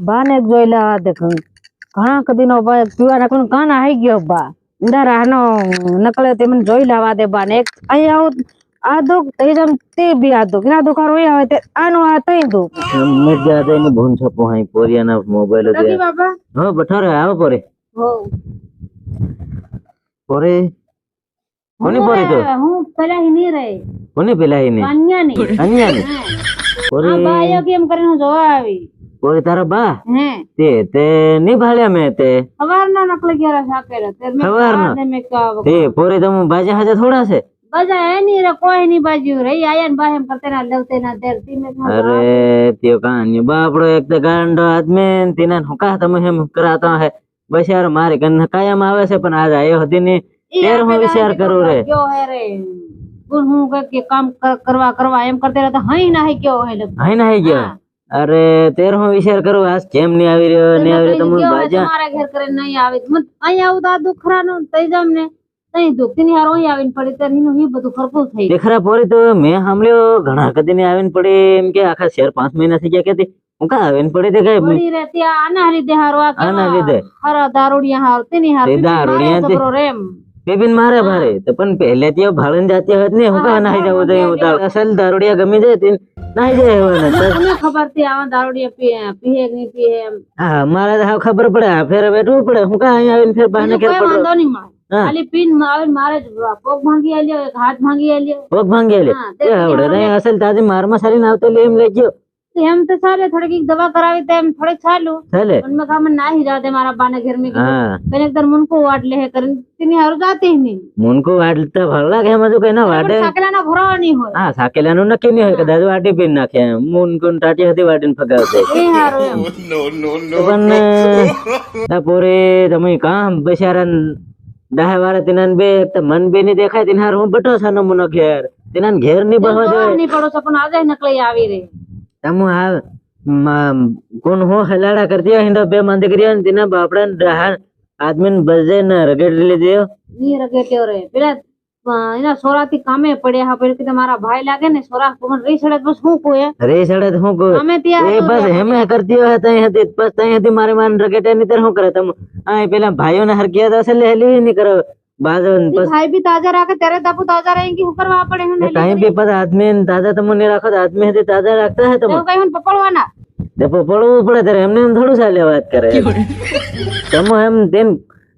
બાને જોઈ લેવા દે ઘણા કદીનો પીવાના કોણ કાના આવી ગયો બા ઇંદા રાનો નકલે તે મને જોઈ લેવા દે બા ને એક અહીં આવું આ દુખ તે જમ તે બી આ દુખ ના દુખાર હોય આવે તે આનો આ તઈ દુખ મેં જ્યાદા ને ભૂન છપો હાઈ પોરિયાના મોબાઈલ દે રકી બાબા હો બઠારે આવો પોરે હો પોરે કોની પોરે તો હું પેલા હી ની રહે કોની પેલા હી ને અન્યાની પોરે આ બાયો કેમ કરીને જોવા આવી પોરે તારા બા હે તે ની ભાળ્યા મેં તે સવારના નકલે ગયા સાકેરે તે મે સવારના મે કા તે પોરે તમ બાજા હાજે થોડા છે બજા હે ની રે કોઈ ની બાજુ રહી આયા ને બાહેમ કરતે ના લવતે ના દેરતી મે અરે त्यो कहानी बापड़ो एक तो गांडो आदमी तीना हुका તમે હેમ કરાતા હે બસ યાર મારે કન કાયમ આવે છે પણ આજ આયો હતી ને તેર હું વિચાર કરું રે ક્યો હે રે કોણ હું કે કામ કરવા એમ કરતે રહેતા હઈ ના હઈ ક્યો હે હાઈ ના હઈ ગયો અરે તેર હું વિચાર કરું આજ કેમ ની આવી રહ્યો ની આવી રહ્યો તમે બાજા મારા ઘર કરે નહીં આવે મત અહીં આવું તો આ દુખરાનો તઈ જામ ને તઈ દુખતી હારો અહીં આવીને પડી ત્યારે એનું હી બધું ખરખું થઈ દેખરા પોરી તો મેં સાંભળ્યો ઘણા કદી ને આવીને પડી એમ કે આખા 4-5 મહિના થઈ ગયા કેતી હું કા આવીને પડી તે કઈ પડી રહેતી આના લીધે હારો આ આના લીધે હરા દારૂડિયા હાર તેની હાર દારૂડિયા રેમ બેબીન મારે ભારે તો પણ પહેલે થી ભાળન જાતી હોત ને હું કા નાહી જાવ તો હું તો અસલ દારૂડિયા ગમી જાય તે નાહી જાય હવે ને તમને ખબર થી આવા દારૂડિયા પીએ કે નહીં પીએ એમ હા મારે તો ખબર પડે ફેર બેઠવું પડે હું કા અહીં આવીને ફેર બહાને ઘેર પડો વાંધો નહીં મારે ખાલી પીન આવે મારે પગ ભાંગી આલ્યો એક હાથ ભાંગી આલ્યો પગ ભાંગી લે એ આવડે નહીં અસલ તાજી મારમાં સારી નાવતો લે એમ લેજો એમ તો ચાલે થોડીક દવા કરાવી તો એમ થોડીક ચાલુ ચાલે પણ મેં કામ नाही जाते हमारा बाने घर में हाँ पहले एक मुनको वाट ले करन तिनी हारू जाते ही नहीं मुनको वाटता भरला के मजो कई ना वाटे साकेला ना भरवा नहीं હોય હા સાકેલાનું નક્કી નહીં હોય કદાચ વાટી પીને નાખે મુનકો ટાટી હતી વાટીને ફગાવતે એ હારું એમ પણ તા પોરે તમે કામ બિચારા દાહે વાળા તિનાન બે એક તો મન બે ની દેખાય તિન હાર હું બટો છે નમૂનો ઘેર તિનાન ઘેર ની બહવા દે નહીં પડો છે પણ આજે નકલી આવી રે તમુ આ કોણ હો હલાડા કરતી હિંદો બે માંદે કર્યા ને તેના બાપડા ડહાર આદમીન બજે ને રગડી લીધો ની રગેટ્યો રે પેલા એના સોરાથી કામે પડ્યા હા પેલા કે મારા ભાઈ લાગે ને સોરા કોણ રી સડે બસ હું કોય રે સડે હું કો અમે ત્યાં એ બસ હેમે કરતી હોય તઈ હતી બસ તઈ હતી મારે માન રગેટે ની તર હું કરે તમ આ પેલા ભાઈઓ ને હરકિયા તો અસલ હેલી ની કરો બાજન બસ ભાઈ भी ताजा रखे तेरे तापू ताजा रहेंगी ऊपर वहां पड़े हैं टाइम पे पता आदमी ताजा तम नहीं रखो आदमी है ताजा रखता है तुम कहीं पकड़वाना देखो पड़વું પડે ત્યારે એમને થોડું ચાલે વાત કરે તમો એમ તેમ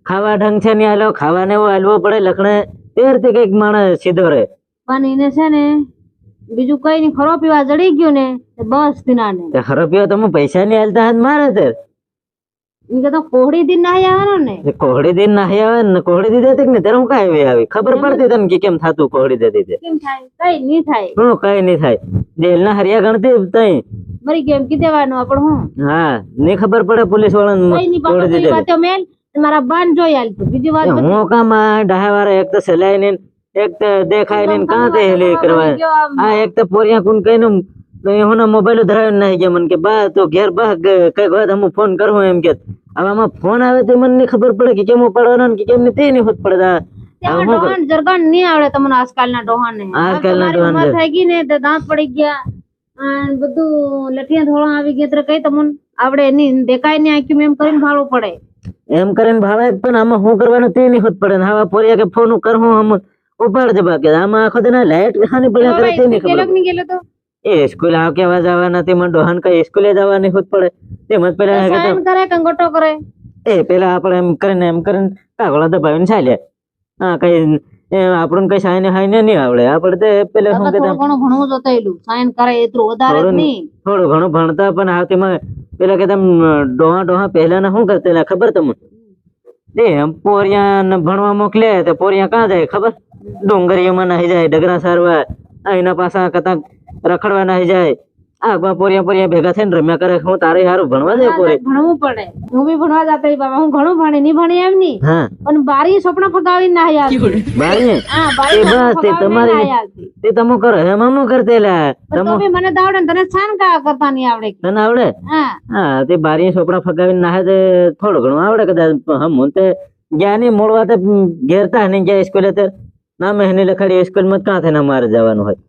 ખાવા ઢંગ છે ને આલો ખાવાને એવો આલવો પડે લખણે તેરથી કઈક માણસ સીધો રહે પણ એને છે ને બીજું કઈ નહીં ખરો પીવા જડી ગયું ને બસ દિનાને તે ખરો પીવા તમે પૈસા ની આલતા હાથ મારે તે ઇનકે તો કોહડી દિન ના આવવાનો ને કોહડી દિન ના આવે ને કોહડી દી દેતી ને ત્યારે હું કાઈ આવી ખબર પડતી તને કે કેમ થાતું કોહડી દેતી તે કેમ થાય કઈ નહીં થાય હું કઈ નહીં થાય જેલ ના હરિયા ગણતી તઈ મરી કેમ કી દેવાનું આપણ હું હા ની ખબર પડે પોલીસ વાળા કઈ નહીં પાડો કોઈ વાતો મેલ મારા બાન જોઈ આલ તો બીજી વાત હું કામ ડાહાવાળા એક તો સલાઈ ને એક તો દેખાય ને કાં તે હેલી કરવા આ એક તો પોરિયા કુન કઈ નું હોના મોબાઈલ ધરાવીને નાહી ગયા મને કે બા તો ઘેર બા કઈક વાત હું ફોન કરું એમ કે હવે આમાં ફોન આવે તો મને નહીં ખબર પડે કે કેમ ઉપાડવાનો ને કે કેમ નહીં તે નહીં હોત પડે ડોહાન જરગાન નહીં આવડે તમને આજકાલના ડોહાન ને આજકાલના ડોહાન થઈ ગઈ ને તો દાંત પડી ગયા બધું લઠિયા થોડા આવી ગયા એટલે કઈ તમને આવડે નહીં દેખાય નહીં આંખ્યું એમ કરીને ભાળવું પડે એમ કરીને ભાવે પણ આમાં શું કરવાનું તે નહીં હોત પડે હવે પોરિયા કે ફોન કરું હમ ઉપાડ દે બાકી આમાં આખો દિન લાઈટ ખાની પડ્યા કરે તે નહીં ખબર ગયેલો તો એ સ્કૂલ આવ કેવા જવાના તે મને ડોહાન કઈ સ્કૂલે જવાની હોત પડે તે મત પેલા સાઈન કરે કંગોટો કરે એ પેલા આપણે એમ કરીને કાગળો દબાવીને ચાલ્યા હા કઈ આપણને કઈ સાઈને હાઈને નહીં આવડે આપણે તે પેલા શું થોડું ઘણું ભણવું જોતેલું સાઈન કરે એટલું વધારે નહીં થોડું ઘણું ભણતા પણ આવતીમાં પેલા કે તમે ડોહા પહેલા ના શું કરતા ખબર તમને એ પોરિયા ભણવા મોકલે તો પોરિયા ક્યાં જાય ખબર ડુંગરીઓમાં નાહી જાય ડગરા સારવા એના પાછા કતા રખડવા નાહી જાય આગમાં પોરિયા ભેગા થઈને રમ્યા કરે હું તારે હારું ભણવા જાય પોરે ભણવું પડે હું બી ભણવા જાતે બાબા હું ઘણું ભણી નહીં ભણી એમ નહીં હા પણ બારી સપના ફગાવી નાહી આવતી બારી હા એ બારી બસ તે તમારી તે તમો કરો એમ હું કરતેલા તો બી મને તો આવડે ને તને છાન કા કરતા નહીં આવડે તને આવડે હા હા તે બારી સોપડા ફગાવીને નાહે તે થોડું ઘણું આવડે કદાચ હમ તે ગયા નહીં મોડવા તે ઘેરતા નહીં ગયા સ્કૂલે તે ના મહિને લખાડી સ્કૂલ માં ક્યાં થઈને મારે જવાનું હોય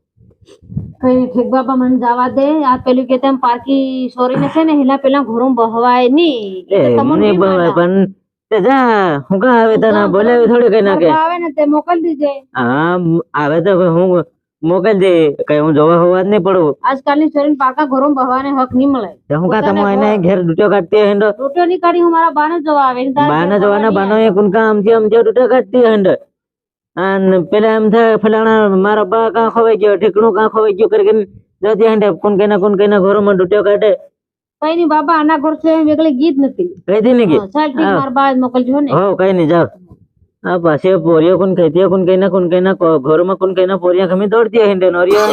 કઈ ઠીક બાપા મને જવા દે આ પેલું કે તેમ પારકી સોરીને છે ને હેલા પેલા ઘોરું બહવાય ની એ મને બહાર પણ તે જા હું કા આવે તને બોલાવી થોડી કઈ ના કે આવે ને તે મોકલી દીજે હા આવે તો હું મોકલ દે કઈ હું જોવા હોવા જ નહીં પડું આજકાલની છોરીને પાકા ઘોરું બહવાને હક નહીં મળે તો હું કા તમે એને ઘેર ડૂટો કાઢતી હેંડો રોટો ની કાઢી હું મારા બાને જોવા આવે ને તારે બાના જવાના બાનો એ કુનકા આમ જે ડૂટો કાઢતી હેંડો અને પેલા એમ થાય ફલાણા મારા બા કાં ખોવાઈ ગયો ઠીકણું કાં ખોવાઈ ગયું કરીને જતી હેંડે કોણ કઈના ઘરોમાં ડૂટો કાઢે કઈ ની બાબા આના ઘર છે એમ એકલી ગીત નથી કહી દી ને કે ચાલ ઠીક મારા બા મોકલજો ને હો કઈ નહીં જાવ આ પાસે પોરિયો કોણ કહેતી કોણ કઈના ઘરોમાં કોણ કઈના પોરિયા ખમી દોડતી હેંડે નોરિયો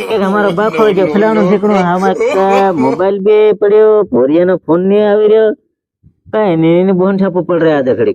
કે અમારો બા ખોવાઈ ગયો ફલાણું ઠીકણું આમાં મોબાઈલ બે પડ્યો પોરિયાનો ફોન નહીં આવી રહ્યો કઈ નહીં બોન છાપો પડ રહ્યા દખડી